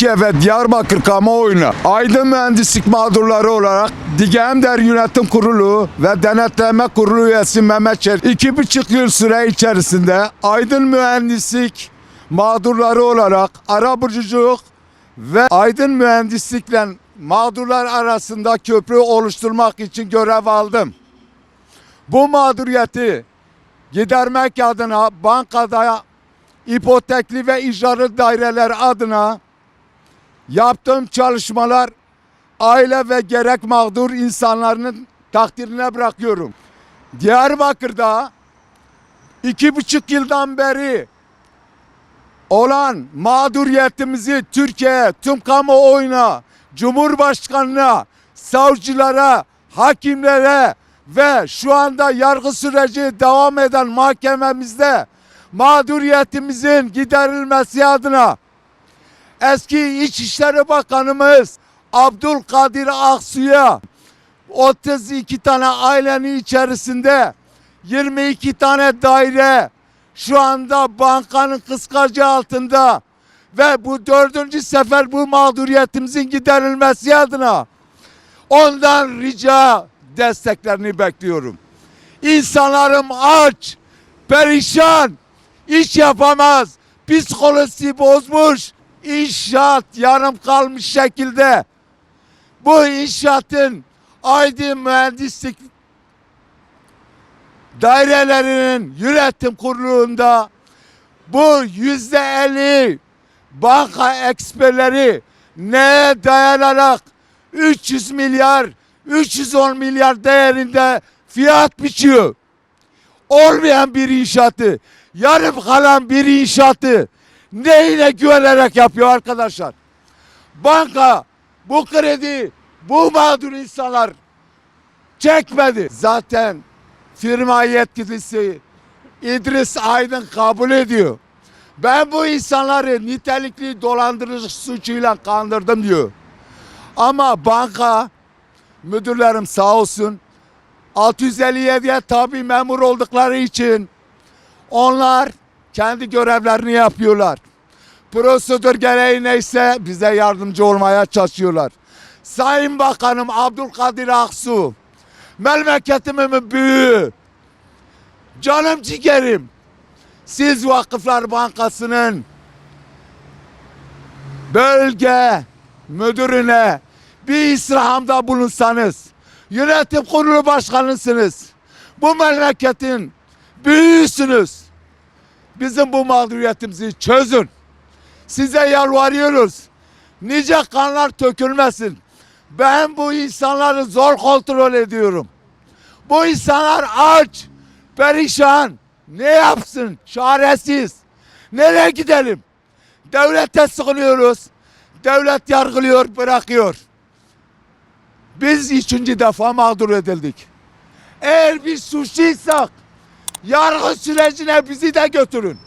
Türkiye ve Diyarbakır kamuoyuna Aydın Mühendislik mağdurları olarak Digemder Yönetim Kurulu ve Denetleme Kurulu üyesi Mehmet Çelik 2,5 yıl süre içerisinde Aydın Mühendislik mağdurları olarak arabuluculuk ve Aydın Mühendislikle mağdurlar arasında köprü oluşturmak için görev aldım. Bu mağduriyeti gidermek adına bankada ipotekli ve icralı daireler adına yaptığım çalışmalar aile ve gerek mağdur insanların takdirine bırakıyorum. Diyarbakır'da 2,5 yıldan beri olan mağduriyetimizi Türkiye'ye, tüm kamuoyuna, Cumhurbaşkanı'na, savcılara, hakimlere ve şu anda yargı süreci devam eden mahkememizde mağduriyetimizin giderilmesi adına eski İçişleri Bakanımız Abdülkadir Aksu'ya 32 tane ailenin içerisinde 22 tane daire şu anda bankanın kıskacı altında ve bu 4. sefer bu mağduriyetimizin giderilmesi adına ondan rica desteklerini bekliyorum. İnsanlarım aç, perişan, iş yapamaz, psikolojisi bozmuş, İnşaat yarım kalmış şekilde. Bu inşaatın Aydın Mühendislik dairelerinin yönetim kurulunda bu %50 banka eksperleri neye dayanarak 300 milyar 310 milyar değerinde fiyat biçiyor. Olmayan bir inşaatı, yarım kalan bir inşaatı neyine güvenerek yapıyor arkadaşlar? Banka bu kredi, bu mağdur insanlar çekmedi. Zaten firma yetkilisi İdris Aydın kabul ediyor. Ben bu insanları nitelikli dolandırıcı suçuyla kandırdım diyor. Ama banka müdürlerim sağ olsun 657'ye tabi memur oldukları için onlar kendi görevlerini yapıyorlar. Prosedür gereği neyse bize yardımcı olmaya çalışıyorlar. Sayın Bakanım Abdülkadir Aksu, memleketimin büyüğü, canım ciğerim, siz Vakıflar Bankası'nın bölge müdürüne bir istirhamda bulunsanız, yönetim kurulu başkanısınız, bu memleketin büyüğüsünüz. Bizim bu mağduriyetimizi çözün. Size yalvarıyoruz. Nice kanlar tökülmesin. Ben bu insanları zor kontrol ediyorum. Bu insanlar aç, perişan. Ne yapsın? Çaresiz. Nereye gidelim? Devlete sığınıyoruz. Devlet yargılıyor, bırakıyor. Biz 3. defa mağdur edildik. Eğer biz suçluysak yargı sürecine bizi de götürün.